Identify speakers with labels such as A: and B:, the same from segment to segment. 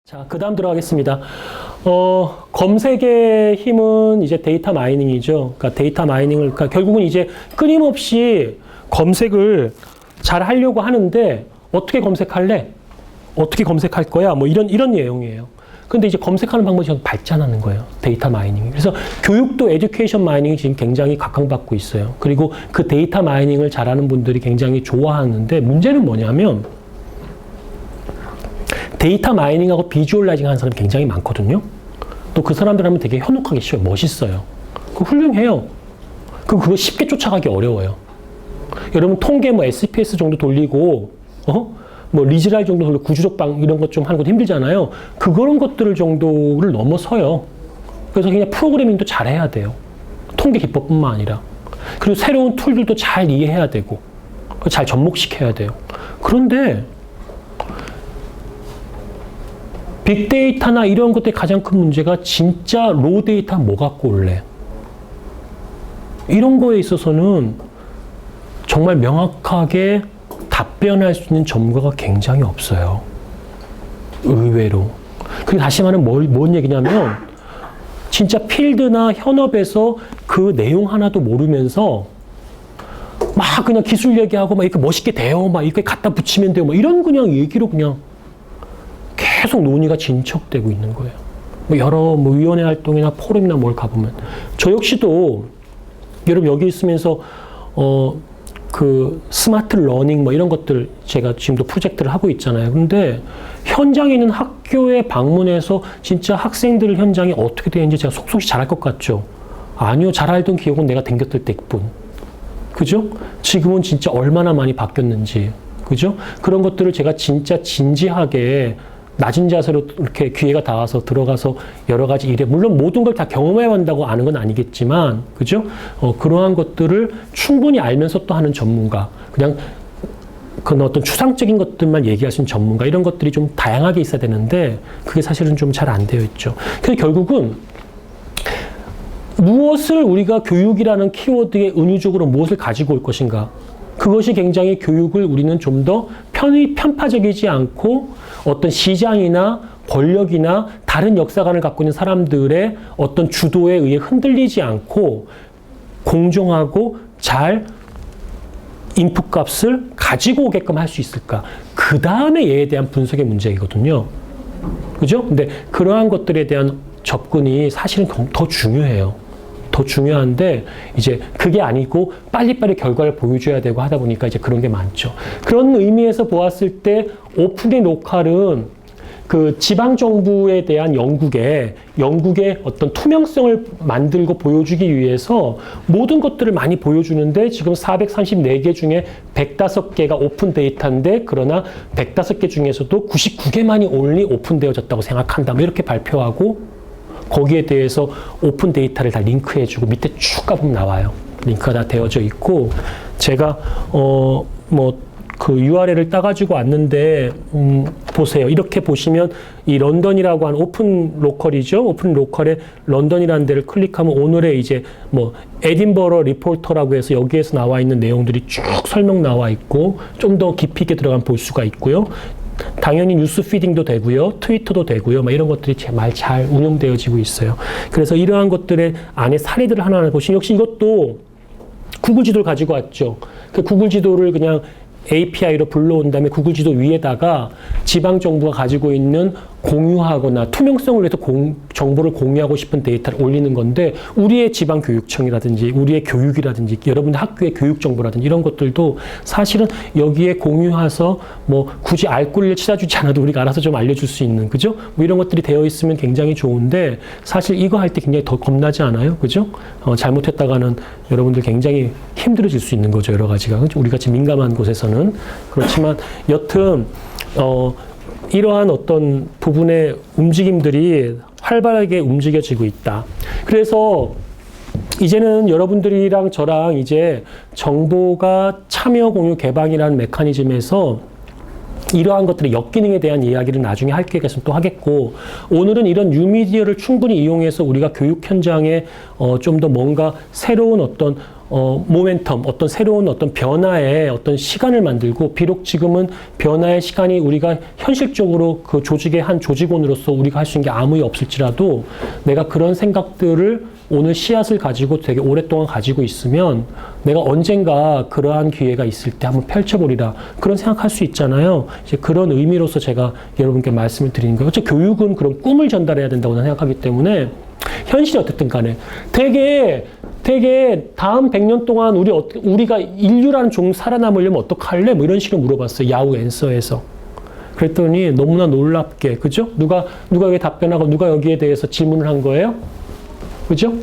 A: 자, 그 다음 들어가겠습니다. 검색의 힘은 이제 데이터 마이닝이죠. 그러니까 데이터 마이닝을, 그러니까 결국은 이제 끊임없이 검색을 잘 하려고 하는데 어떻게 검색할래? 어떻게 검색할 거야? 뭐 이런 내용이에요. 근데 이제 검색하는 방법이 좀 발전하는 거예요. 데이터 마이닝이. 그래서 교육도 에듀케이션 마이닝이 지금 굉장히 각광받고 있어요. 그리고 그 데이터 마이닝을 잘하는 분들이 굉장히 좋아하는데 문제는 뭐냐면 데이터 마이닝하고 비주얼라이징 하는 사람이 굉장히 많거든요. 또 그 사람들 하면 되게 현혹하기 쉬워요. 멋있어요. 그거 훌륭해요. 그거 쉽게 쫓아가기 어려워요. 여러분 통계 뭐 SPS 정도 돌리고 뭐 리즈랄 정도 돌리고 구주족방 이런 것 좀 하는 것도 힘들잖아요. 그런 것들 정도를 넘어서요. 그래서 그냥 프로그래밍도 잘해야 돼요. 통계 기법뿐만 아니라. 그리고 새로운 툴들도 잘 이해해야 되고 잘 접목시켜야 돼요. 그런데 빅데이터나 이런 것들의 가장 큰 문제가 진짜 로우 데이터 뭐 갖고 올래? 이런 거에 있어서는 정말 명확하게 답변할 수 있는 전문가가 굉장히 없어요. 의외로. 그리고 다시 말하면 뭔 얘기냐면 진짜 필드나 현업에서 그 내용 하나도 모르면서 막 그냥 기술 얘기하고 막 이렇게 멋있게 돼요. 막 이렇게 갖다 붙이면 돼요. 막 이런 그냥 얘기로 그냥 계속 논의가 진척되고 있는 거예요. 뭐 여러 위원회 활동이나 포럼이나 뭘 가보면 저 역시도 여러분 여기 있으면서 그 스마트 러닝 뭐 이런 것들 제가 지금도 프로젝트를 하고 있잖아요. 근데 현장에 있는 학교에 방문해서 진짜 학생들 현장이 어떻게 되는지 제가 속속이 잘할 것 같죠? 아니요. 잘 알던 기억은 내가 댕겼을 때뿐. 그죠? 지금은 진짜 얼마나 많이 바뀌었는지. 그죠? 그런 것들을 제가 진짜 진지하게 낮은 자세로 이렇게 기회가 닿아서 들어가서 여러 가지 일에, 물론 모든 걸 다 경험해야 한다고 아는 건 아니겠지만, 그죠? 그러한 것들을 충분히 알면서 또 하는 전문가, 그냥 그 어떤 추상적인 것들만 얘기할 수 있는 전문가, 이런 것들이 좀 다양하게 있어야 되는데, 그게 사실은 좀 잘 안 되어 있죠. 그래서 결국은 무엇을 우리가 교육이라는 키워드에 은유적으로 무엇을 가지고 올 것인가, 그것이 굉장히 교육을 우리는 좀 더 편파적이지 않고 어떤 시장이나 권력이나 다른 역사관을 갖고 있는 사람들의 어떤 주도에 의해 흔들리지 않고 공정하고 잘 인풋 값을 가지고 오게끔 할 수 있을까? 그 다음에 얘에 대한 분석의 문제이거든요. 그죠? 근데 그러한 것들에 대한 접근이 사실은 더 중요해요. 더 중요한데 이제 그게 아니고 빨리빨리 결과를 보여줘야 되고 하다 보니까 이제 그런 게 많죠. 그런 의미에서 보았을 때 오픈의 로컬은 그 지방정부에 대한 영국의 어떤 투명성을 만들고 보여주기 위해서 모든 것들을 많이 보여주는데 지금 434개 중에 105개가 오픈 데이터인데 그러나 105개 중에서도 99개만이 only 오픈되어졌다고 생각한다. 뭐 이렇게 발표하고 거기에 대해서 오픈 데이터를 다 링크해주고 밑에 쭉 가보면 나와요. 링크가 다 되어져 있고 제가 그 URL을 따가지고 왔는데 보세요. 이렇게 보시면 이 런던이라고 하는 오픈 로컬이죠. 오픈 로컬에 런던이라는 데를 클릭하면 오늘의 이제 뭐 에딘버러 리포터라고 해서 여기에서 나와 있는 내용들이 쭉 설명 나와 있고 좀 더 깊이 있게 들어가면 볼 수가 있고요. 당연히 뉴스 피딩도 되고요. 트위터도 되고요. 막 이런 것들이 정말 잘 운영되어지고 있어요. 그래서 이러한 것들의 안에 사례들을 하나하나 보시면 역시 이것도 구글 지도를 가지고 왔죠. 그 구글 지도를 그냥 API로 불러온 다음에 구글 지도 위에다가 지방정부가 가지고 있는 공유하거나 투명성을 위해서 정보를 공유하고 싶은 데이터를 올리는 건데 우리의 지방교육청이라든지 우리의 교육이라든지 여러분들 학교의 교육정보라든지 이런 것들도 사실은 여기에 공유해서 뭐 굳이 알권리를 찾아주지 않아도 우리가 알아서 좀 알려줄 수 있는, 그죠? 뭐 이런 것들이 되어 있으면 굉장히 좋은데 사실 이거 할 때 굉장히 더 겁나지 않아요? 그죠? 잘못했다가는 여러분들 굉장히 힘들어질 수 있는 거죠. 여러 가지가. 그죠? 우리 같이 민감한 곳에서는. 그렇지만 여튼 이러한 어떤 부분의 움직임들이 활발하게 움직여지고 있다. 그래서 이제는 여러분들이랑 저랑 이제 정보가 참여 공유 개방이라는 메커니즘에서 이러한 것들의 역기능에 대한 이야기를 나중에 할 기회가 또 하겠고 오늘은 이런 뉴미디어를 충분히 이용해서 우리가 교육 현장에 좀 더 뭔가 새로운 어떤 모멘텀, 어떤 새로운 어떤 변화의 어떤 시간을 만들고, 비록 지금은 변화의 시간이 우리가 현실적으로 그 조직의 한 조직원으로서 우리가 할 수 있는 게 아무 리 없을지라도 내가 그런 생각들을 오늘 씨앗을 가지고 되게 오랫동안 가지고 있으면 내가 언젠가 그러한 기회가 있을 때 한번 펼쳐보리라. 그런 생각할 수 있잖아요. 이제 그런 의미로서 제가 여러분께 말씀을 드리는 거예요. 어차피 교육은 그런 꿈을 전달해야 된다고 생각하기 때문에 현실이 어쨌든 간에 되게 다음 100년 동안 우리가 인류라는 종 살아남으려면 어떡할래? 뭐 이런 식으로 물어봤어요. 야후 앤서에서. 그랬더니 너무나 놀랍게, 그죠? 누가 여기 답변하고 누가 여기에 대해서 질문을 한 거예요? 그죠?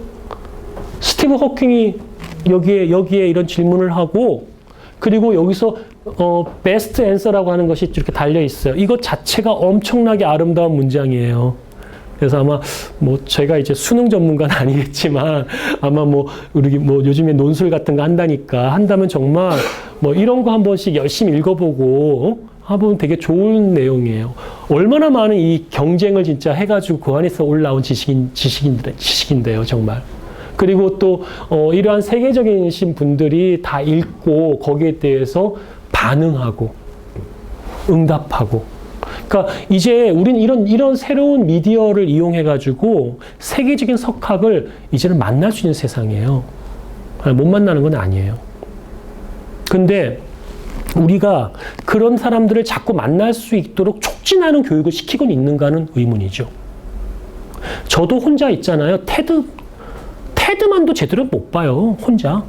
A: 스티브 호킹이 여기에 이런 질문을 하고, 그리고 여기서 베스트 앤서라고 하는 것이 이렇게 달려 있어요. 이것 자체가 엄청나게 아름다운 문장이에요. 그래서 아마 뭐 제가 이제 수능 전문가는 아니겠지만 아마 뭐 우리 뭐 요즘에 논술 같은 거 한다면 정말 뭐 이런 거 한 번씩 열심히 읽어보고 한번 되게 좋은 내용이에요. 얼마나 많은 이 경쟁을 진짜 해가지고 그 안에서 올라온 지식인데요, 정말. 그리고 또 이러한 세계적인 분들이 다 읽고 거기에 대해서 반응하고 응답하고. 그러니까 이제 우린 이런 새로운 미디어를 이용해가지고 세계적인 석학을 이제는 만날 수 있는 세상이에요. 못 만나는 건 아니에요. 근데 우리가 그런 사람들을 자꾸 만날 수 있도록 촉진하는 교육을 시키고 있는가는 의문이죠. 저도 혼자 있잖아요. 테드만도 제대로 못 봐요. 혼자.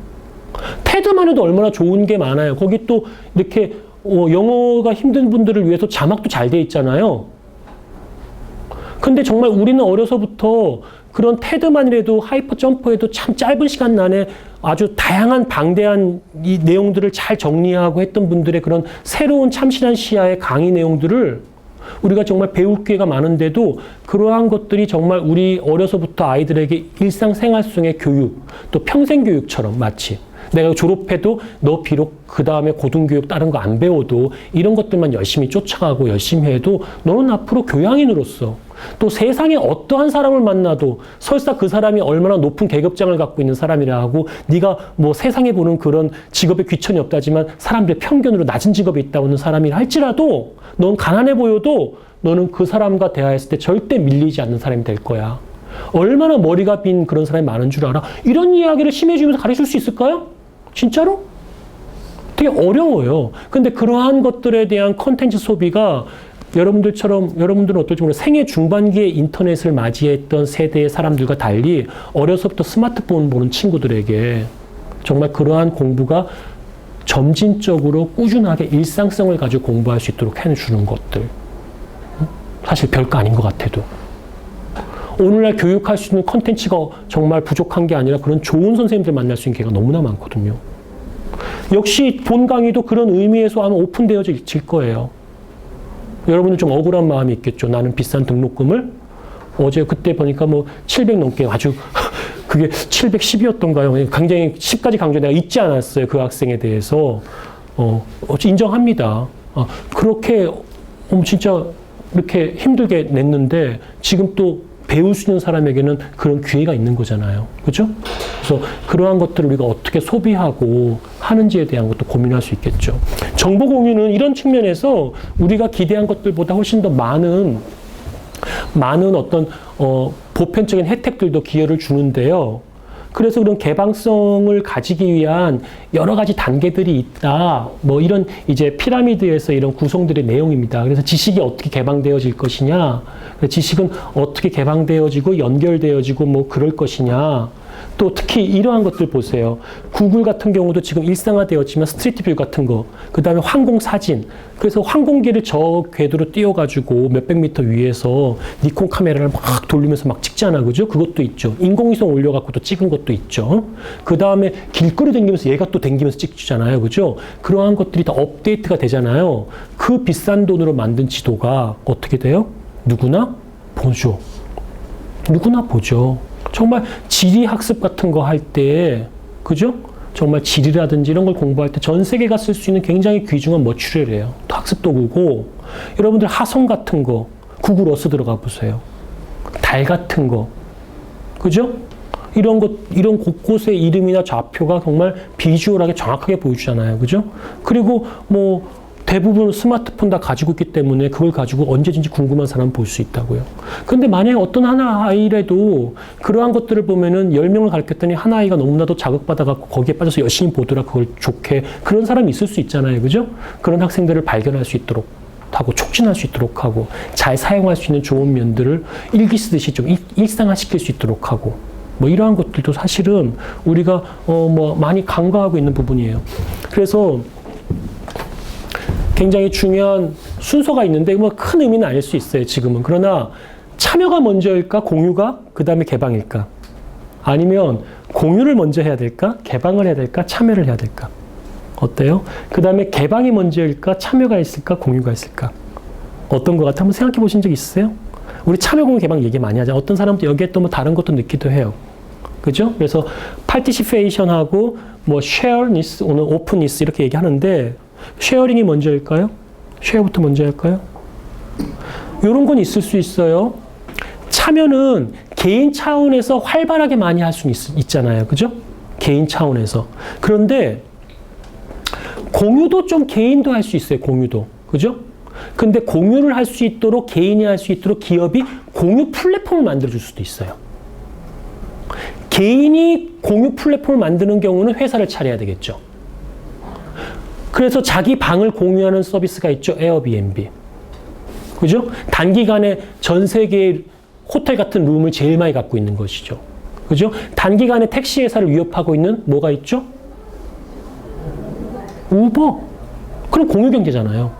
A: 테드만 해도 얼마나 좋은 게 많아요. 거기 또 이렇게 영어가 힘든 분들을 위해서 자막도 잘 돼 있잖아요. 근데 정말 우리는 어려서부터 그런 테드만이라도 하이퍼 점퍼에도 참 짧은 시간 안에 아주 다양한 방대한 이 내용들을 잘 정리하고 했던 분들의 그런 새로운 참신한 시야의 강의 내용들을 우리가 정말 배울 기회가 많은데도 그러한 것들이 정말 우리 어려서부터 아이들에게 일상생활 속의 교육, 또 평생교육처럼 마치 내가 졸업해도 너 비록 그 다음에 고등교육 다른 거 안 배워도 이런 것들만 열심히 쫓아가고 열심히 해도 너는 앞으로 교양인으로서 또 세상에 어떠한 사람을 만나도 설사 그 사람이 얼마나 높은 계급장을 갖고 있는 사람이라 하고 네가 뭐 세상에 보는 그런 직업에 귀천이 없다지만 사람들의 편견으로 낮은 직업에 있다 오는 사람이라 할지라도 넌 가난해 보여도 너는 그 사람과 대화했을 때 절대 밀리지 않는 사람이 될 거야. 얼마나 머리가 빈 그런 사람이 많은 줄 알아? 이런 이야기를 심해주면서 가르칠 수 있을까요? 진짜로? 되게 어려워요. 근데 그러한 것들에 대한 콘텐츠 소비가 여러분들은 어떨지 모르겠어요. 생애 중반기에 인터넷을 맞이했던 세대의 사람들과 달리 어려서부터 스마트폰 보는 친구들에게 정말 그러한 공부가 점진적으로 꾸준하게 일상성을 가지고 공부할 수 있도록 해주는 것들. 사실 별거 아닌 것 같아도. 오늘날 교육할 수 있는 컨텐츠가 정말 부족한 게 아니라 그런 좋은 선생님들 만날 수 있는 기회가 너무나 많거든요. 역시 본 강의도 그런 의미에서 아마 오픈되어질 거예요. 여러분은 좀 억울한 마음이 있겠죠. 나는 비싼 등록금을 어제 그때 보니까 뭐 700 넘게 아주 그게 710이었던가요? 굉장히 10까지 강조 내가 잊지 않았어요. 그 학생에 대해서. 인정합니다. 그렇게 진짜 이렇게 힘들게 냈는데 지금 또 배울 수 있는 사람에게는 그런 기회가 있는 거잖아요. 그죠? 그래서 그러한 것들을 우리가 어떻게 소비하고 하는지에 대한 것도 고민할 수 있겠죠. 정보 공유는 이런 측면에서 우리가 기대한 것들보다 훨씬 더 많은 어떤 보편적인 혜택들도 기여를 주는데요. 그래서 그런 개방성을 가지기 위한 여러 가지 단계들이 있다. 뭐 이런 이제 피라미드에서 이런 구성들의 내용입니다. 그래서 지식이 어떻게 개방되어질 것이냐, 지식은 어떻게 개방되어지고 연결되어지고 뭐 그럴 것이냐. 또 특히 이러한 것들 보세요. 구글 같은 경우도 지금 일상화되었지만 스트리트뷰 같은 거, 그 다음에 항공 사진. 그래서 항공기를 저 궤도로 띄워가지고 몇백 미터 위에서 니콘 카메라를 막 돌리면서 막 찍잖아, 그죠? 그것도 있죠. 인공위성 올려갖고 또 찍은 것도 있죠. 그 다음에 길거리 다니면서 얘가 또 다니면서 찍잖아요, 그죠? 그러한 것들이 다 업데이트가 되잖아요. 그 비싼 돈으로 만든 지도가 어떻게 돼요? 누구나 보죠. 누구나 보죠. 정말 지리 학습 같은 거 할 때, 그죠? 정말 지리라든지 이런 걸 공부할 때 전 세계가 쓸 수 있는 굉장히 귀중한 머추리얼이에요. 또 학습 도구고, 여러분들 화성 같은 거, 구글 어스 들어가 보세요. 달 같은 거, 그죠? 이런 곳곳의 이름이나 좌표가 정말 비주얼하게 정확하게 보여주잖아요. 그죠? 그리고 뭐 대부분 스마트폰 다 가지고 있기 때문에 그걸 가지고 언제든지 궁금한 사람 볼 수 있다고요. 근데 만약에 어떤 하나 아이라도 그러한 것들을 보면은 10명을 가르쳤더니 한 아이가 너무나도 자극받아갖고 거기에 빠져서 열심히 보더라 그걸 좋게 그런 사람이 있을 수 있잖아요. 그죠? 그런 학생들을 발견할 수 있도록 하고 촉진할 수 있도록 하고 잘 사용할 수 있는 좋은 면들을 일기 쓰듯이 좀 일상화시킬 수 있도록 하고 뭐 이러한 것들도 사실은 우리가 뭐 많이 간과하고 있는 부분이에요. 그래서 굉장히 중요한 순서가 있는데 뭐 큰 의미는 아닐 수 있어요. 지금은. 그러나 참여가 먼저일까? 공유가? 그 다음에 개방일까? 아니면 공유를 먼저 해야 될까? 개방을 해야 될까? 참여를 해야 될까? 어때요? 그 다음에 개방이 먼저일까? 참여가 있을까? 공유가 있을까? 어떤 것 같아? 한번 생각해 보신 적 있으세요? 우리 참여, 공유, 개방 얘기 많이 하잖아요. 어떤 사람도 여기에 또 뭐 다른 것도 넣기도 해요. 그죠? 그래서 participation하고 뭐 shareness, 오늘 openness 이렇게 얘기하는데 쉐어링이 먼저일까요? 쉐어부터 먼저 할까요? 이런 건 있을 수 있어요. 참여는 개인 차원에서 활발하게 많이 할 수 있잖아요. 그죠? 개인 차원에서. 그런데 공유도 좀 개인도 할 수 있어요. 공유도. 그죠? 근데 공유를 할 수 있도록 개인이 할 수 있도록 기업이 공유 플랫폼을 만들어줄 수도 있어요. 개인이 공유 플랫폼을 만드는 경우는 회사를 차려야 되겠죠. 그래서 자기 방을 공유하는 서비스가 있죠. 에어비앤비. 그죠? 단기간에 전 세계의 호텔 같은 룸을 제일 많이 갖고 있는 것이죠. 그죠? 단기간에 택시 회사를 위협하고 있는 뭐가 있죠? 우버. 그럼 공유 경제잖아요.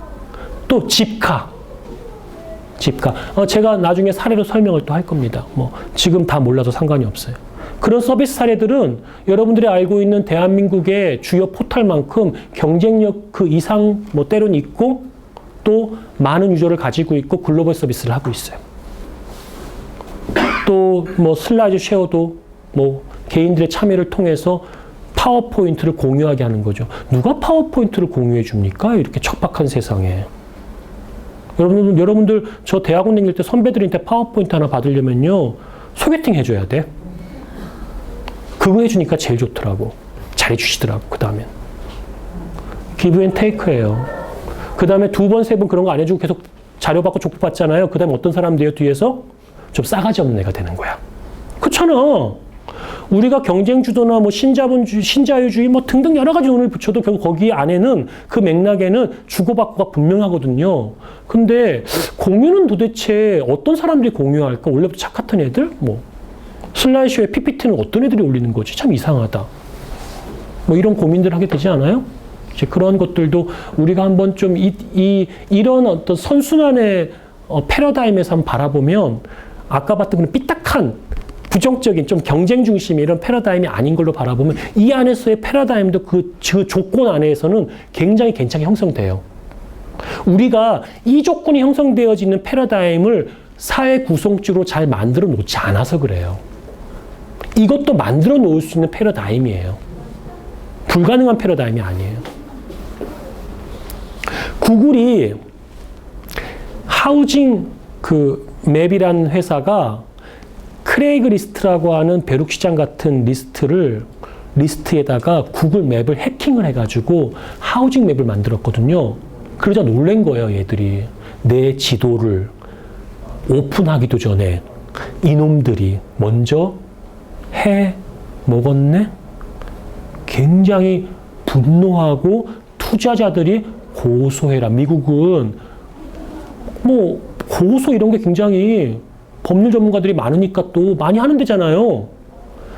A: 또 집카. 제가 나중에 사례로 설명을 또 할 겁니다. 뭐 지금 다 몰라도 상관이 없어요. 그런 서비스 사례들은 여러분들이 알고 있는 대한민국의 주요 포털만큼 경쟁력 그 이상 뭐 때로는 있고 또 많은 유저를 가지고 있고 글로벌 서비스를 하고 있어요. 또 뭐 슬라이드 쉐어도 뭐 개인들의 참여를 통해서 파워포인트를 공유하게 하는 거죠. 누가 파워포인트를 공유해 줍니까? 이렇게 척박한 세상에. 여러분들 저 대학원 다닐 때 선배들한테 파워포인트 하나 받으려면요. 소개팅 해줘야 돼. 그거 해주니까 제일 좋더라고. 잘해주시더라고, 그 다음엔. 기브 앤 테이크예요. 그 다음에 두 번, 세 번 그런 거 안 해주고 계속 자료 받고 족보 받잖아요. 그 다음에 어떤 사람 돼요, 뒤에서? 좀 싸가지 없는 애가 되는 거야. 그렇잖아. 우리가 경쟁주도나 뭐 신자본주의, 신자유주의 뭐 등등 여러 가지 논을 붙여도 결국 거기 안에는 그 맥락에는 주고받고가 분명하거든요. 근데 공유는 도대체 어떤 사람들이 공유할까? 원래부터 착했던 애들? 뭐. 슬라이드쇼에 PPT는 어떤 애들이 올리는 거지? 참 이상하다. 뭐 이런 고민들 하게 되지 않아요? 이제 그런 것들도 우리가 한번 좀 이런 어떤 선순환의 패러다임에서 한번 바라보면 아까 봤던 그런 삐딱한 부정적인 좀 경쟁 중심의 이런 패러다임이 아닌 걸로 바라보면 이 안에서의 패러다임도 그 조건 안에서는 굉장히 괜찮게 형성돼요. 우리가 이 조건이 형성되어지는 패러다임을 사회 구성주로 잘 만들어 놓지 않아서 그래요. 이것도 만들어 놓을 수 있는 패러다임이에요. 불가능한 패러다임이 아니에요. 구글이 하우징 그 맵이라는 회사가 크레이그 리스트라고 하는 벼룩시장 같은 리스트에다가 구글 맵을 해킹을 해가지고 하우징 맵을 만들었거든요. 그러자 놀란 거예요, 얘들이. 내 지도를 오픈하기도 전에 이놈들이 먼저 해 먹었네? 굉장히 분노하고 투자자들이 고소해라. 미국은 뭐 고소 이런 게 굉장히 법률 전문가들이 많으니까 또 많이 하는 데잖아요.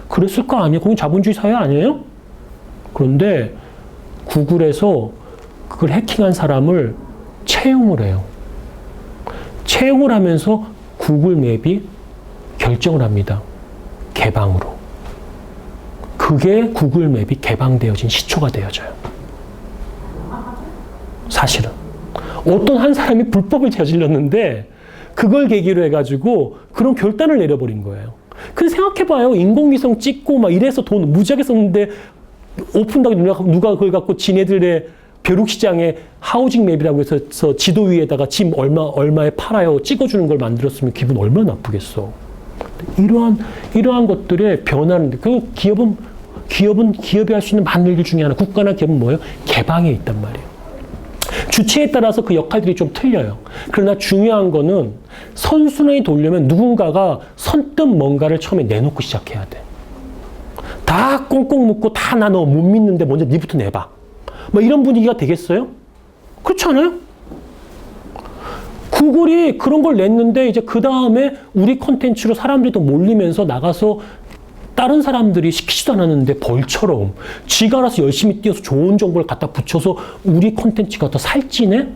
A: 그랬을 거 아니에요? 거긴 자본주의 사회 아니에요? 그런데 구글에서 그걸 해킹한 사람을 채용을 해요. 채용을 하면서 구글 맵이 결정을 합니다. 개방으로. 그게 구글 맵이 개방되어진 시초가 되어져요. 사실은. 어떤 한 사람이 불법을 저질렀는데 그걸 계기로 해가지고 그런 결단을 내려버린 거예요. 근데 생각해봐요. 인공위성 찍고 막 이래서 돈 무지하게 썼는데 오픈하게 누가 그걸 갖고 지네들의 벼룩시장에 하우징 맵이라고 해서 지도 위에다가 집 얼마에 팔아요 찍어주는 걸 만들었으면 기분 얼마나 나쁘겠어. 이러한 것들의 변화는, 그 기업이 할 수 있는 많은 일 중에 하나, 국가나 기업은 뭐예요? 개방에 있단 말이에요. 주체에 따라서 그 역할들이 좀 틀려요. 그러나 중요한 거는 선순환이 돌려면 누군가가 선뜻 뭔가를 처음에 내놓고 시작해야 돼. 다 꽁꽁 묶고 다 나 너 못 믿는데 먼저 니부터 내봐. 뭐 이런 분위기가 되겠어요? 그렇지 않아요? 구글이 그런 걸 냈는데 이제 그 다음에 우리 콘텐츠로 사람들이 더 몰리면서 나가서 다른 사람들이 시키지도 않았는데 벌처럼 지가 알아서 열심히 뛰어서 좋은 정보를 갖다 붙여서 우리 콘텐츠가 더 살찌네?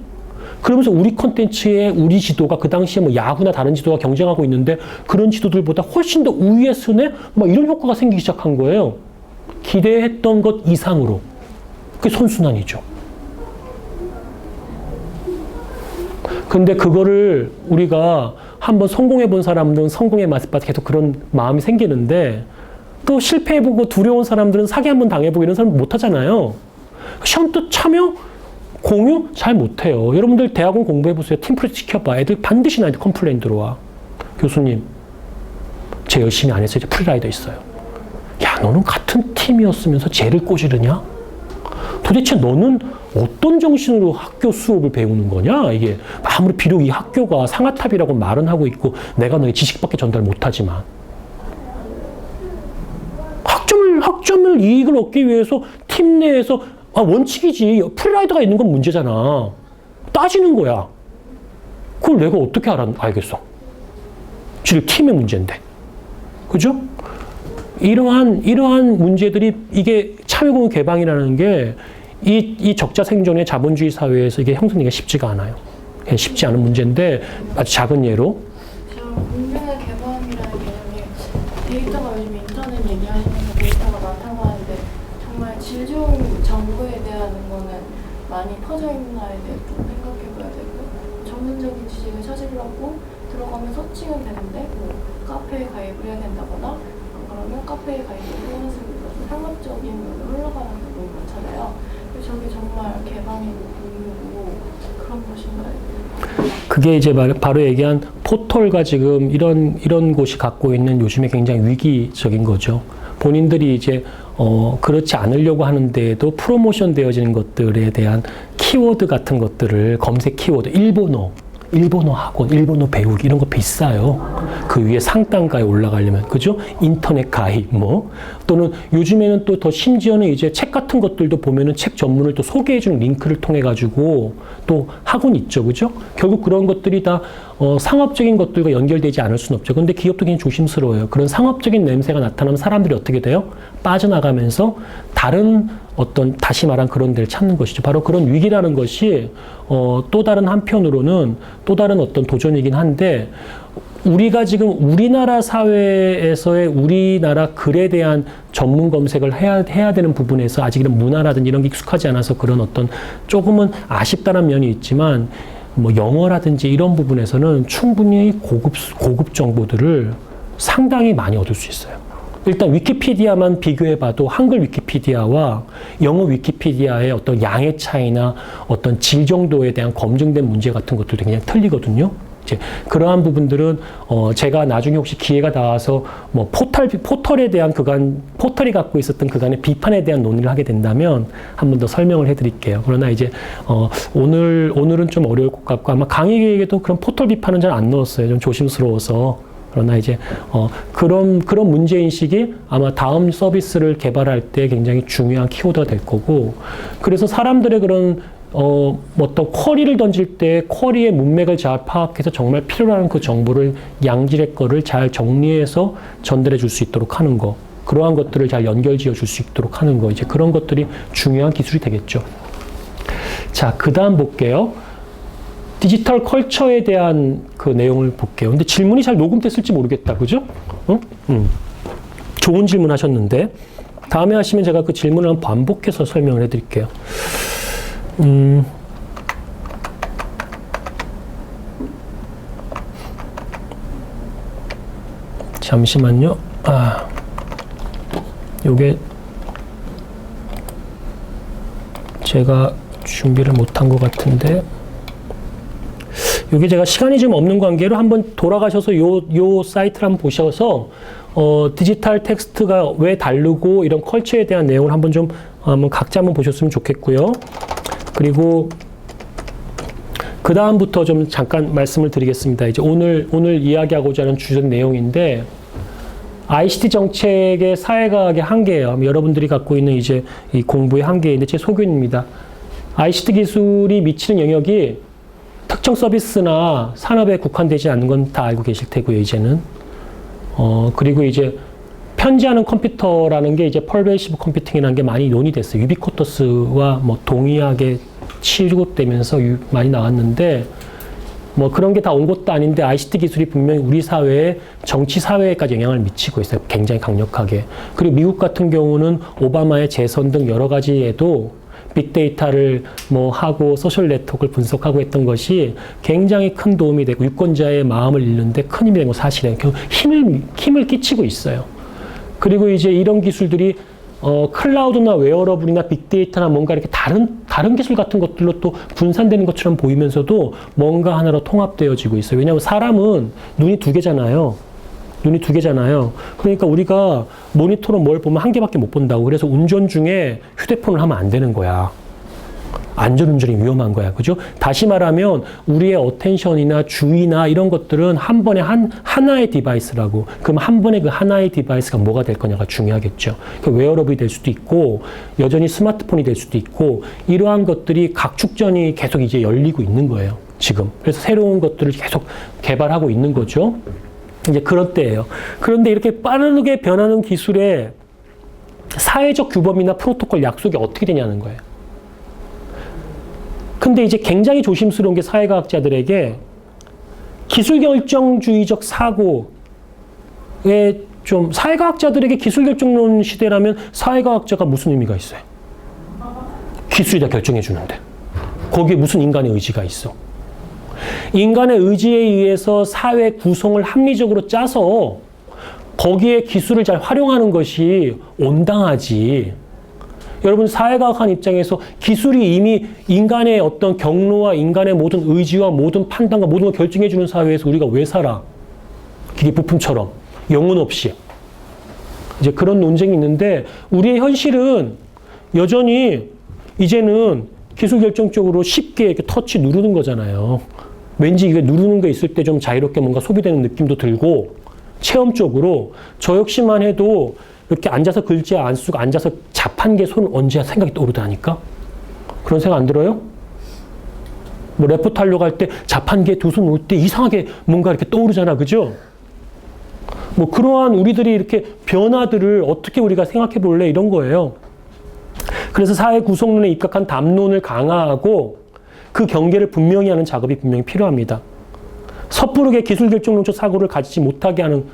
A: 그러면서 우리 콘텐츠의 우리 지도가 그 당시에 뭐 야구나 다른 지도가 경쟁하고 있는데 그런 지도들보다 훨씬 더 우위에 서네? 막 이런 효과가 생기기 시작한 거예요. 기대했던 것 이상으로. 그게 선순환이죠. 근데 그거를 우리가 한번 성공해 본 사람들은 성공의 맛을 봐서 계속 그런 마음이 생기는데 또 실패해보고 두려운 사람들은 사기 한번 당해보고 이런 사람 못 하잖아요. 시험 또 참여, 공유 잘 못해요. 여러분들 대학원 공부해보세요. 팀플 지켜봐. 애들 반드시 나한테 컴플레인 들어와. 교수님, 쟤 열심히 안 해서 이제 프리라이더 있어요. 야, 너는 같은 팀이었으면서 쟤를 꼬지르냐? 도대체 너는 어떤 정신으로 학교 수업을 배우는 거냐? 이게 아무리 비록 이 학교가 상아탑이라고 말은 하고 있고 내가 너의 지식밖에 전달 못하지만 학점을 이익을 얻기 위해서 팀 내에서 원칙이지. 프리라이더가 있는 건 문제잖아. 따지는 거야. 그걸 내가 어떻게 알겠어? 지금 팀의 문제인데. 그죠? 이러한 문제들이 이게 참여공유 개방이라는 게 이 적자 생존의 자본주의 사회에서 이게 형성되기가 쉽지가 않아요. 그냥 쉽지 않은 문제인데 아주 작은 예로.
B: 공유의 개방이라는 개념이 데이터가 요즘 인터넷 얘기하시면서 데이터가 많다고 하는데 정말 질 좋은 정보에 대한 거는 많이 퍼져 있나에 대해서 생각해봐야 되고 전문적인 지식을 찾으려고 들어가면 서칭은 되는데 뭐 카페에 가입을 해야 된다거나 그러면 카페에 가입을 해야 상업적인 걸로 흘러가는 부분이 많잖아요. 저게 정말 개방이고 공유고 그런 것인가요?
A: 그게 이제 바로 얘기한 포털과 지금 이런 곳이 갖고 있는 요즘에 굉장히 위기적인 거죠. 본인들이 이제 그렇지 않으려고 하는데도 프로모션 되어지는 것들에 대한 키워드 같은 것들을 검색 키워드, 일본어 학원, 일본어 배우기 이런 거 비싸요. 그 위에 상단가에 올라가려면 그죠? 인터넷 가입 또는 요즘에는 또 더 심지어는 이제 책 같은 것들도 보면은 책 전문을 또 소개해주는 링크를 통해 가지고 또 학원 있죠, 그죠? 결국 그런 것들이 다 상업적인 것들과 연결되지 않을 수는 없죠. 근데 기업도 굉장히 조심스러워요. 그런 상업적인 냄새가 나타나면 사람들이 어떻게 돼요? 빠져나가면서 다른 어떤 다시 말한 그런 데를 찾는 것이죠. 바로 그런 위기라는 것이 또 다른 한편으로는 또 다른 어떤 도전이긴 한데 우리가 지금 우리나라 사회에서의 우리나라 글에 대한 전문 검색을 해야 되는 부분에서 아직 이런 문화라든지 이런 게 익숙하지 않아서 그런 어떤 조금은 아쉽다는 면이 있지만 뭐 영어라든지 이런 부분에서는 충분히 고급 정보들을 상당히 많이 얻을 수 있어요. 일단 위키피디아만 비교해봐도 한글 위키피디아와 영어 위키피디아의 어떤 양의 차이나 어떤 질 정도에 대한 검증된 문제 같은 것들도 굉장히 틀리거든요. 이제 그러한 부분들은 제가 나중에 혹시 기회가 닿아서 뭐 포털에 대한 포털이 갖고 있었던 그간의 비판에 대한 논의를 하게 된다면 한 번 더 설명을 해드릴게요. 그러나 이제 오늘은 좀 어려울 것 같고 아마 강의 계획에도 그런 포털 비판은 잘 안 넣었어요. 좀 조심스러워서. 그러나 이제 그런 문제인식이 아마 다음 서비스를 개발할 때 굉장히 중요한 키워드가 될 거고 그래서 사람들의 그런 어떤 쿼리를 던질 때 쿼리의 문맥을 잘 파악해서 정말 필요로 하는 그 정보를 양질의 거를 잘 정리해서 전달해 줄 수 있도록 하는 거 그러한 것들을 잘 연결지어 줄 수 있도록 하는 거 이제 그런 것들이 중요한 기술이 되겠죠. 자, 그 다음 볼게요. 디지털 컬처에 대한 그 내용을 볼게요. 근데 질문이 잘 녹음됐을지 모르겠다. 그죠? 좋은 질문 하셨는데 다음에 하시면 제가 그 질문을 한번 반복해서 설명을 해드릴게요. 잠시만요. 요게 제가 준비를 못한 것 같은데 여기 제가 시간이 좀 없는 관계로 한번 돌아가셔서 요 사이트를 한번 보셔서 디지털 텍스트가 왜 다르고 이런 컬처에 대한 내용을 한번 각자 한번 보셨으면 좋겠고요. 그리고 그 다음부터 좀 잠깐 말씀을 드리겠습니다. 이제 오늘 이야기하고자 하는 주된 내용인데 ICT 정책의 사회과학의 한계예요. 여러분들이 갖고 있는 이제 이 공부의 한계인데 제 소견입니다. ICT 기술이 미치는 영역이 특정 서비스나 산업에 국한되지 않는 건 다 알고 계실 테고요, 이제는. 그리고 이제 편지하는 컴퓨터라는 게 이제 퍼베이시브 컴퓨팅이라는 게 많이 논의됐어요. 유비쿼터스와 뭐 동일하게 취급되면서 많이 나왔는데 뭐 그런 게 다 온 것도 아닌데 ICT 기술이 분명히 우리 사회에 정치 사회에까지 영향을 미치고 있어요. 굉장히 강력하게. 그리고 미국 같은 경우는 오바마의 재선 등 여러 가지에도 빅데이터를 뭐 하고 소셜 네트워크를 분석하고 했던 것이 굉장히 큰 도움이 되고 유권자의 마음을 읽는데 큰 힘이 된 건 사실이에요. 힘을 끼치고 있어요. 그리고 이제 이런 기술들이 클라우드나 웨어러블이나 빅데이터나 뭔가 이렇게 다른 기술 같은 것들로 또 분산되는 것처럼 보이면서도 뭔가 하나로 통합되어지고 있어요. 왜냐하면 사람은 눈이 두 개잖아요. 그러니까 우리가 모니터로 뭘 보면 한 개밖에 못 본다고. 그래서 운전 중에 휴대폰을 하면 안 되는 거야. 안전운전이 위험한 거야. 그죠? 다시 말하면 우리의 어텐션이나 주의나 이런 것들은 한 번에 하나의 디바이스라고. 그럼 한 번에 그 하나의 디바이스가 뭐가 될 거냐가 중요하겠죠. 그 웨어러블이 될 수도 있고 여전히 스마트폰이 될 수도 있고 이러한 것들이 각축전이 계속 이제 열리고 있는 거예요. 지금. 그래서 새로운 것들을 계속 개발하고 있는 거죠. 이제 그런 때예요. 그런데 이렇게 빠르게 변하는 기술에 사회적 규범이나 프로토콜 약속이 어떻게 되냐는 거예요. 근데 이제 굉장히 조심스러운 게 사회과학자들에게 기술결정주의적 사고에 좀 사회과학자들에게 기술결정론 시대라면 사회과학자가 무슨 의미가 있어요? 기술이 다 결정해 주는데 거기에 무슨 인간의 의지가 있어? 인간의 의지에 의해서 사회 구성을 합리적으로 짜서 거기에 기술을 잘 활용하는 것이 온당하지. 여러분 사회과학한 입장에서 기술이 이미 인간의 어떤 경로와 인간의 모든 의지와 모든 판단과 모든 걸 결정해 주는 사회에서 우리가 왜 살아? 기계 부품처럼 영혼 없이. 이제 그런 논쟁이 있는데 우리의 현실은 여전히 이제는 기술 결정적으로 쉽게 이렇게 터치 누르는 거잖아요. 왠지 이게 누르는 거 있을 때 좀 자유롭게 뭔가 소비되는 느낌도 들고 체험적으로 저 역시만 해도 이렇게 앉아서 글자 안 쓰고 앉아서 자판기에 손을 얹어야 생각이 떠오르다니까? 그런 생각 안 들어요? 뭐 레포트 하려고 할 때 자판기에 두 손 올 때 이상하게 뭔가 이렇게 떠오르잖아. 그죠? 뭐 그러한 우리들이 이렇게 변화들을 어떻게 우리가 생각해 볼래? 이런 거예요. 그래서 사회 구성론에 입각한 담론을 강화하고 그 경계를 분명히 하는 작업이 분명히 필요합니다. 섣부르게 기술결정론적 사고를 가지지 못하게 하는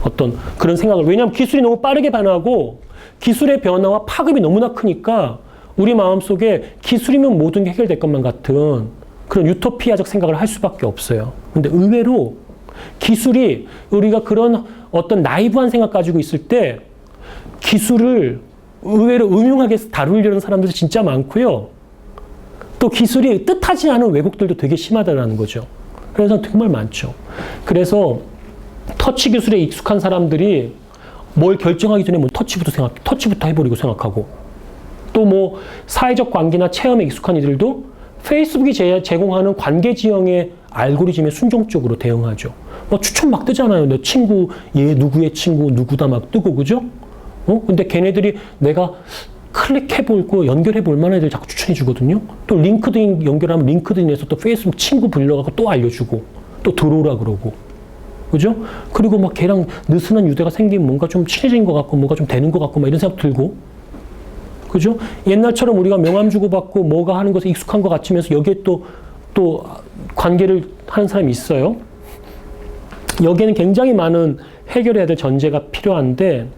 A: 어떤 그런 생각을. 왜냐하면 기술이 너무 빠르게 변하고 기술의 변화와 파급이 너무나 크니까 우리 마음속에 기술이면 모든 게 해결될 것만 같은 그런 유토피아적 생각을 할 수밖에 없어요. 근데 의외로 기술이 우리가 그런 어떤 나이브한 생각 가지고 있을 때 기술을 의외로 음흉하게 다루려는 사람들도 진짜 많고요. 또 기술이 뜻하지 않은 왜곡들도 되게 심하다는 거죠. 그래서 정말 많죠. 그래서 터치 기술에 익숙한 사람들이 뭘 결정하기 전에 뭐 터치부터 해버리고 생각하고 또 뭐 사회적 관계나 체험에 익숙한 이들도 페이스북이 제공하는 관계 지형의 알고리즘에 순종적으로 대응하죠. 뭐 추천 막 뜨잖아요. 내 친구, 얘 누구의 친구, 누구다 막 뜨고, 그죠? 근데 걔네들이 내가 클릭해보고 연결해볼 만한 애들 자꾸 추천해주거든요. 또 링크드인 연결하면 링크드인에서 또 페이스북 친구 불러가고 또 알려주고 또 들어오라 그러고. 그죠? 그리고 막 걔랑 느슨한 유대가 생기면 뭔가 좀 친해진 것 같고 뭔가 좀 되는 것 같고 막 이런 생각 들고. 그죠? 옛날처럼 우리가 명함 주고받고 뭐가 하는 것에 익숙한 것 같으면서 여기에 또 관계를 하는 사람이 있어요. 여기에는 굉장히 많은 해결해야 될 전제가 필요한데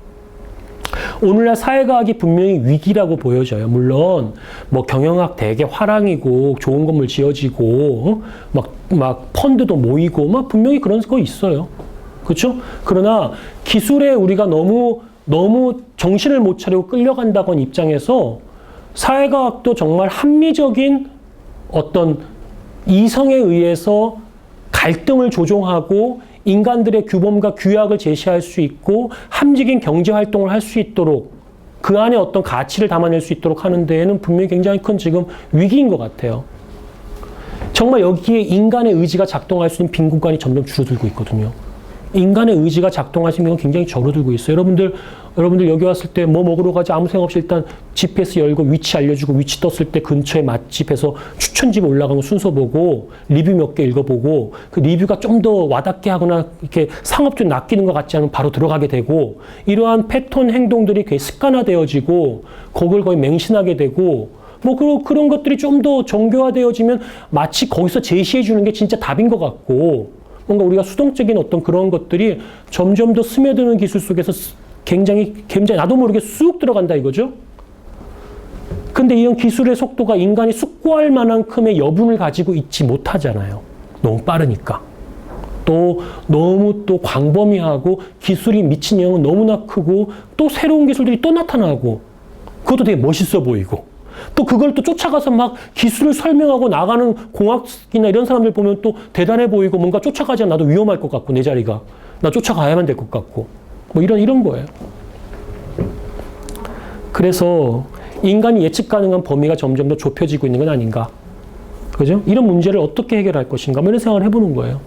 A: 오늘날 사회과학이 분명히 위기라고 보여져요. 물론 뭐 경영학 되게 화랑이고 좋은 건물 지어지고 막 펀드도 모이고 막 분명히 그런 거 있어요. 그렇죠? 그러나 기술에 우리가 너무 정신을 못 차리고 끌려간다건 입장에서 사회과학도 정말 합리적인 어떤 이성에 의해서 갈등을 조종하고 인간들의 규범과 규약을 제시할 수 있고 함직인 경제 활동을 할 수 있도록 그 안에 어떤 가치를 담아낼 수 있도록 하는 데에는 분명히 굉장히 큰 지금 위기인 것 같아요. 정말 여기에 인간의 의지가 작동할 수 있는 빈 공간이 점점 줄어들고 있거든요. 인간의 의지가 작동할 수 있는 건 굉장히 줄어들고 있어요. 여러분들 여기 왔을 때 뭐 먹으러 가지 아무 생각 없이 일단 GPS 열고 위치 알려주고 위치 떴을 때 근처에 맛집에서 추천집 올라간 거 순서 보고 리뷰 몇 개 읽어보고 그 리뷰가 좀 더 와닿게 하거나 이렇게 상업적으로 낚이는 것 같지 않으면 바로 들어가게 되고 이러한 패턴 행동들이 거의 습관화되어지고 그걸 거의 맹신하게 되고 뭐 그런 것들이 좀 더 정교화되어지면 마치 거기서 제시해 주는 게 진짜 답인 것 같고 뭔가 우리가 수동적인 어떤 그런 것들이 점점 더 스며드는 기술 속에서 굉장히 나도 모르게 쑥 들어간다 이거죠. 근데 이런 기술의 속도가 인간이 숙고할 만큼의 여분을 가지고 있지 못하잖아요. 너무 빠르니까. 또 너무 또 광범위하고 기술이 미친 영역은 너무나 크고 또 새로운 기술들이 또 나타나고 그것도 되게 멋있어 보이고 또 그걸 또 쫓아가서 막 기술을 설명하고 나가는 공학이나 이런 사람들 보면 또 대단해 보이고 뭔가 쫓아가지 않아도 위험할 것 같고 내 자리가 나 쫓아가야만 될 것 같고 뭐 이런 거예요. 그래서 인간이 예측 가능한 범위가 점점 더 좁혀지고 있는 건 아닌가. 그죠? 이런 문제를 어떻게 해결할 것인가. 뭐 이런 생각을 해보는 거예요.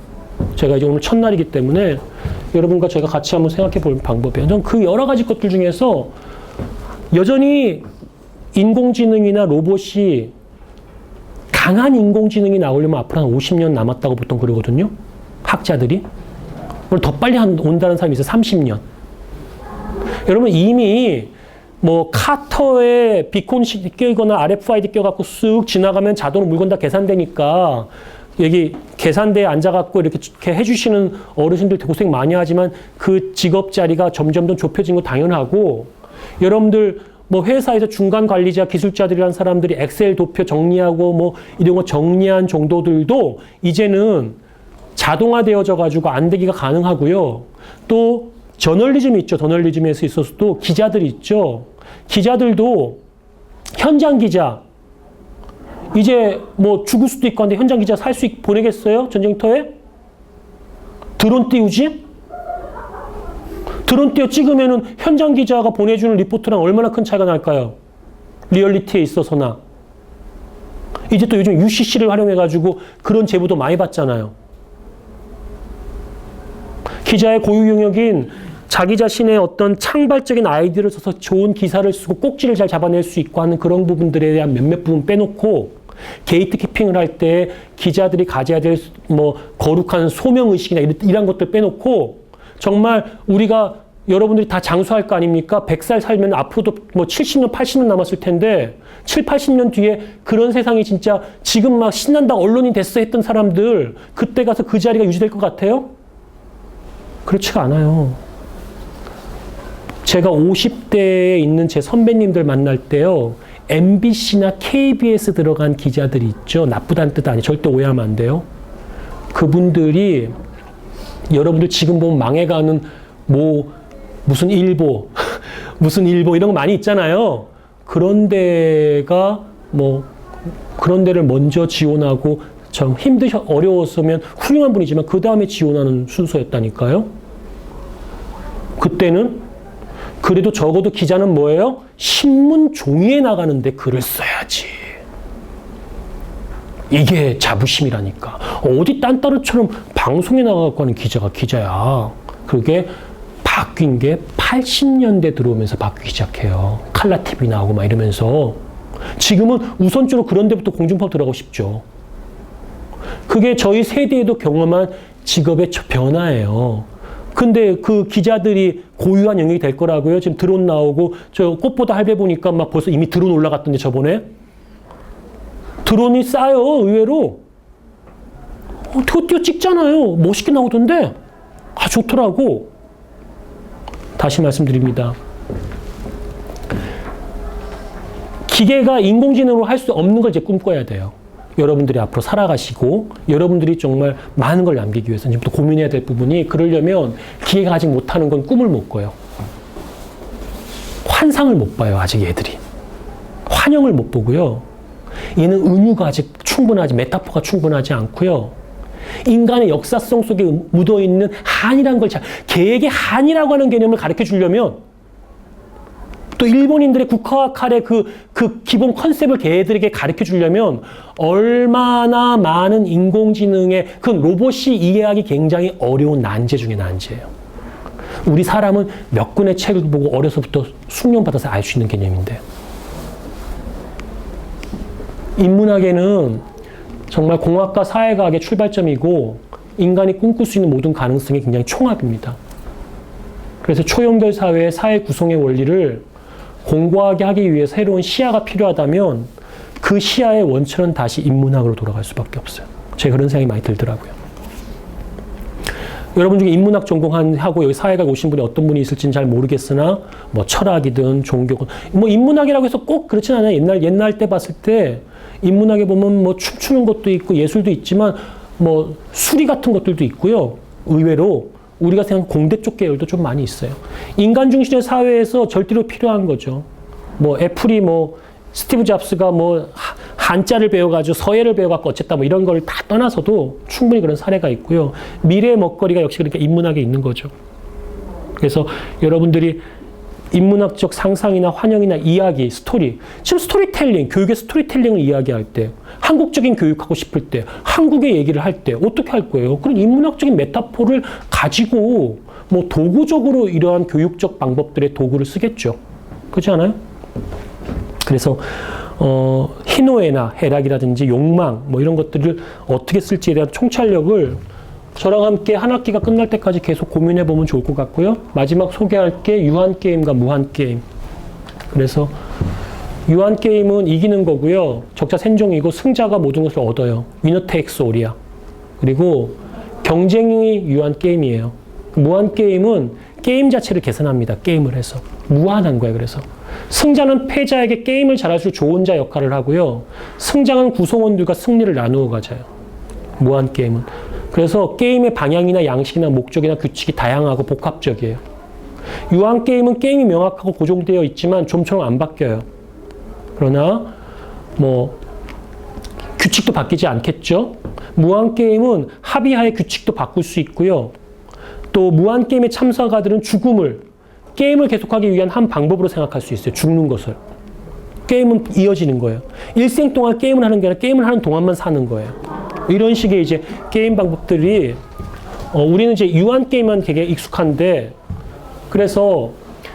A: 제가 이제 오늘 첫날이기 때문에 여러분과 제가 같이 한번 생각해 볼 방법이에요. 저는 그 여러 가지 것들 중에서 여전히 인공지능이나 로봇이 강한 인공지능이 나오려면 앞으로 한 50년 남았다고 보통 그러거든요. 학자들이. 그걸 더 빨리 온다는 사람이 있어요. 30년. 여러분 이미 뭐 카터에 비콘 껴있거나 RFID 껴갖고 쓱 지나가면 자동으로 물건 다 계산되니까 여기 계산대에 앉아갖고 이렇게 해주시는 어르신들 고생 많이 하지만 그 직업 자리가 점점 더 좁혀진 거 당연하고 여러분들 뭐 회사에서 중간 관리자 기술자들이란 사람들이 엑셀 도표 정리하고 뭐 이런 거 정리한 정도들도 이제는 자동화되어져 가지고 안 되기가 가능하고요. 또 저널리즘이 있죠. 저널리즘에서 있어서도 기자들이 있죠. 기자들도 현장 기자 이제 뭐 죽을 수도 있고 한데 현장 기자 살 수 있게 보내겠어요? 전쟁터에? 드론 띄우지? 드론 띄워 찍으면은 현장 기자가 보내주는 리포트랑 얼마나 큰 차이가 날까요? 리얼리티에 있어서나. 이제 또 요즘 UCC를 활용해가지고 그런 제보도 많이 받잖아요. 기자의 고유 영역인 자기 자신의 어떤 창발적인 아이디어를 써서 좋은 기사를 쓰고 꼭지를 잘 잡아낼 수 있고 하는 그런 부분들에 대한 몇몇 부분 빼놓고 게이트 키핑을 할 때 기자들이 가져야 될 뭐 거룩한 소명의식이나 이런 것들 빼놓고 정말 우리가 여러분들이 다 장수할 거 아닙니까? 100살 살면 앞으로도 뭐 70년, 80년 남았을 텐데 7, 80년 뒤에 그런 세상이 진짜 지금 막 신난다 언론인 됐어 했던 사람들 그때 가서 그 자리가 유지될 것 같아요? 그렇지가 않아요. 제가 50대에 있는 제 선배님들 만날 때요. MBC나 KBS 들어간 기자들이 있죠. 나쁘다는 뜻 아니에요. 절대 오해하면 안 돼요. 그분들이 여러분들 지금 보면 망해가는 뭐 무슨 일보 무슨 일보 이런 거 많이 있잖아요. 그런 데가 뭐 그런 데를 먼저 지원하고 좀 어려웠으면 훌륭한 분이지만 그 다음에 지원하는 순서였다니까요. 그때는 그래도 적어도 기자는 뭐예요? 신문 종이에 나가는데 글을 써야지. 이게 자부심이라니까. 어디 딴따르처럼 방송에 나가고 하는 기자가 기자야. 그게 바뀐 게 80년대 들어오면서 바뀌기 시작해요. 칼라 TV 나오고 막 이러면서. 지금은 우선적으로 그런 데부터 공중파 들어가고 싶죠. 그게 저희 세대에도 경험한 직업의 변화예요. 근데 그 기자들이 고유한 영역이 될 거라고요. 지금 드론 나오고 저 꽃보다 할배 보니까 막 벌써 이미 드론 올라갔던데 저번에. 드론이 싸요 의외로. 그거 찍잖아요. 멋있게 나오던데. 아 좋더라고. 다시 말씀드립니다. 기계가 인공지능으로 할 수 없는 걸 이제 꿈꿔야 돼요. 여러분들이 앞으로 살아가시고 여러분들이 정말 많은 걸 남기기 위해서 지금부터 고민해야 될 부분이 그러려면 기계가 아직 못하는 건 꿈을 못 꿔요. 환상을 못 봐요. 아직 얘들이. 환영을 못 보고요. 얘는 은유가 아직 충분하지, 메타포가 충분하지 않고요. 인간의 역사성 속에 묻어있는 한이라는 걸 걔에게 한이라고 하는 개념을 가르쳐 주려면 또 일본인들의 국화와 칼의 그 기본 컨셉을 걔들에게 가르쳐 주려면 얼마나 많은 인공지능의 그 로봇이 이해하기 굉장히 어려운 난제 중에 난제예요. 우리 사람은 몇 권의 책을 보고 어려서부터 숙련받아서 알 수 있는 개념인데 인문학에는 정말 공학과 사회과학의 출발점이고 인간이 꿈꿀 수 있는 모든 가능성이 굉장히 총합입니다. 그래서 초연결 사회의 사회 구성의 원리를 공고하게 하기 위해서 새로운 시야가 필요하다면 그 시야의 원천은 다시 인문학으로 돌아갈 수밖에 없어요. 제가 그런 생각이 많이 들더라고요. 여러분 중에 인문학 전공하고 여기 사회과에 오신 분이 어떤 분이 있을지는 잘 모르겠으나 뭐 철학이든 종교든 뭐 인문학이라고 해서 꼭 그렇진 않아요. 옛날 때 봤을 때 인문학에 보면 뭐 춤추는 것도 있고 예술도 있지만 뭐 수리 같은 것들도 있고요. 의외로 우리가 생각하는 공대 쪽 계열도 좀 많이 있어요. 인간 중심의 사회에서 절대로 필요한 거죠. 뭐 애플이 뭐 스티브 잡스가 뭐 한자를 배워가지고 서예를 배워갖고 어쨌다 뭐 이런 걸 다 떠나서도 충분히 그런 사례가 있고요. 미래의 먹거리가 역시 그러니까 인문학에 있는 거죠. 그래서 여러분들이 인문학적 상상이나 환영이나 이야기, 스토리, 지금 스토리텔링, 교육의 스토리텔링을 이야기할 때, 한국적인 교육하고 싶을 때, 한국의 얘기를 할 때 어떻게 할 거예요? 그런 인문학적인 메타포를 가지고 뭐 도구적으로 이러한 교육적 방법들의 도구를 쓰겠죠. 그렇지 않아요? 그래서 희노애나 해락이라든지 욕망 뭐 이런 것들을 어떻게 쓸지에 대한 총찰력을 저랑 함께 한 학기가 끝날 때까지 계속 고민해 보면 좋을 것 같고요. 마지막 소개할 게 유한게임과 무한게임. 그래서 유한게임은 이기는 거고요. 적자 생존이고 승자가 모든 것을 얻어요. 위너 테이크스 올이야. 그리고 경쟁이 유한게임이에요. 무한게임은 게임 자체를 계산합니다. 게임을 해서. 무한한 거예요. 그래서. 승자는 패자에게 게임을 잘해줄 조언자 역할을 하고요. 승자는 구성원들과 승리를 나누어 가져요. 무한게임은. 그래서 게임의 방향이나 양식이나 목적이나 규칙이 다양하고 복합적이에요. 유한게임은 게임이 명확하고 고정되어 있지만 좀처럼 안 바뀌어요. 그러나 뭐 규칙도 바뀌지 않겠죠. 무한게임은 합의하에 규칙도 바꿀 수 있고요. 또 무한게임의 참가자들은 죽음을 게임을 계속하기 위한 한 방법으로 생각할 수 있어요. 죽는 것을. 게임은 이어지는 거예요. 일생 동안 게임을 하는 게 아니라 게임을 하는 동안만 사는 거예요. 이런 식의 이제 게임 방법들이 우리는 이제 유한 게임만 되게 익숙한데 그래서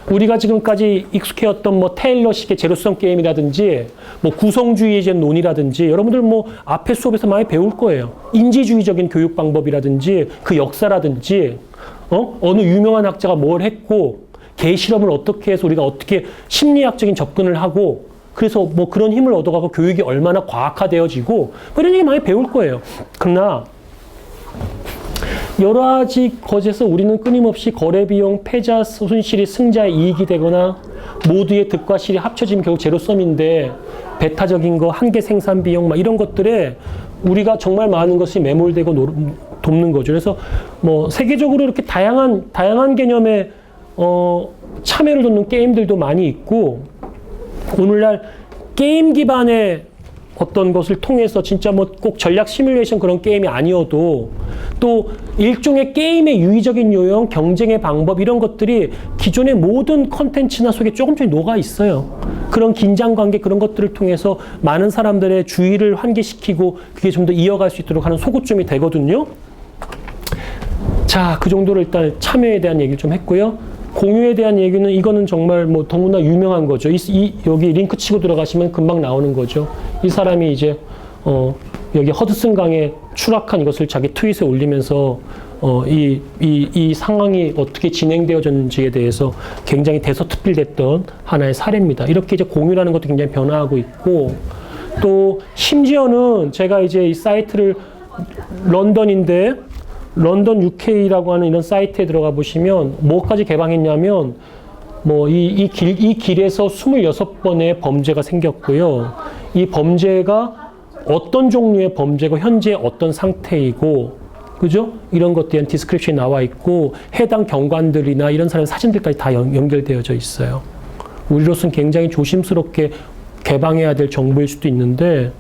A: 우리가 지금까지 익숙해왔던 뭐 테일러식의 제로섬 게임이라든지 뭐 구성주의의 논이라든지 여러분들 뭐 앞에 수업에서 많이 배울 거예요. 인지주의적인 교육 방법이라든지 그 역사라든지 어느 유명한 학자가 뭘 했고 개실험을 어떻게 해서 우리가 어떻게 심리학적인 접근을 하고 그래서 뭐 그런 힘을 얻어가고 교육이 얼마나 과학화되어지고 뭐 이런 얘기 많이 배울 거예요. 그러나 여러 가지 것에서 우리는 끊임없이 거래비용, 패자 손실이 승자의 이익이 되거나 모두의 득과 실이 합쳐지면 결국 제로섬인데 배타적인 거, 한계 생산 비용 막 이런 것들에 우리가 정말 많은 것이 매몰되고 돕는 거죠. 그래서 뭐 세계적으로 이렇게 다양한 개념의 참여를 돕는 게임들도 많이 있고 오늘날 게임 기반의 어떤 것을 통해서 진짜 뭐 꼭 전략 시뮬레이션 그런 게임이 아니어도 또 일종의 게임의 유의적인 요령, 경쟁의 방법 이런 것들이 기존의 모든 컨텐츠나 속에 조금씩 녹아 있어요. 그런 긴장 관계 그런 것들을 통해서 많은 사람들의 주의를 환기시키고 그게 좀 더 이어갈 수 있도록 하는 소구점이 되거든요. 자, 그 정도로 일단 참여에 대한 얘기를 좀 했고요. 공유에 대한 얘기는 이거는 정말 뭐 너무나 유명한 거죠. 여기 링크 치고 들어가시면 금방 나오는 거죠. 이 사람이 이제 여기 허드슨 강에 추락한 이것을 자기 트윗에 올리면서 이 상황이 어떻게 진행되어졌는지에 대해서 굉장히 대서특필됐던 하나의 사례입니다. 이렇게 이제 공유라는 것도 굉장히 변화하고 있고 또 심지어는 제가 이제 이 사이트를 런던인데 런던 UK라고 하는 이런 사이트에 들어가 보시면 뭐까지 개방했냐면 뭐 이 길에서 26번의 범죄가 생겼고요. 이 범죄가 어떤 종류의 범죄고 현재 어떤 상태이고 그죠? 이런 것들에 대한 디스크립션이 나와 있고 해당 경관들이나 이런 사람 사진들까지 다 연결되어져 있어요. 우리로서는 굉장히 조심스럽게 개방해야 될 정보일 수도 있는데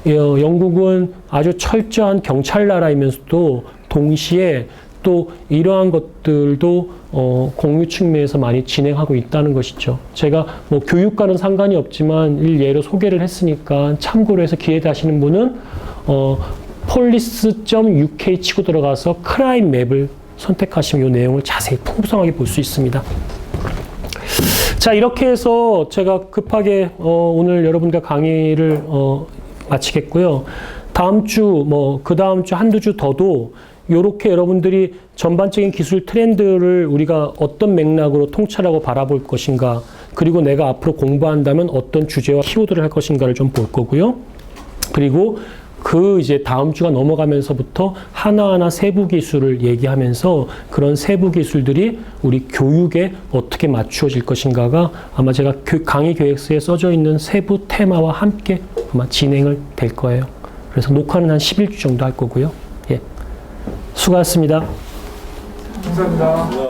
A: 영국은 아주 철저한 경찰 나라이면서도 동시에 또 이러한 것들도 공유 측면에서 많이 진행하고 있다는 것이죠. 제가 뭐 교육과는 상관이 없지만 일예로 소개를 했으니까 참고로 해서 기회 되시는 분은 police.uk 치고 들어가서 크라임 맵을 선택하시면 이 내용을 자세히 풍성하게 볼 수 있습니다. 자, 이렇게 해서 제가 급하게 오늘 여러분과 강의를 마치겠고요. 다음 주, 그 다음 주 한두 주 더도 요렇게 여러분들이 전반적인 기술 트렌드를 우리가 어떤 맥락으로 통찰하고 바라볼 것인가, 그리고 내가 앞으로 공부한다면 어떤 주제와 키워드를 할 것인가를 좀 볼 거고요. 그리고 그 이제 다음 주가 넘어가면서부터 하나하나 세부 기술을 얘기하면서 그런 세부 기술들이 우리 교육에 어떻게 맞추어질 것인가가 아마 제가 강의 계획서에 써져 있는 세부 테마와 함께 아마 진행을 될 거예요. 그래서 녹화는 한 11주 정도 할 거고요. 예. 수고하셨습니다.
C: 감사합니다.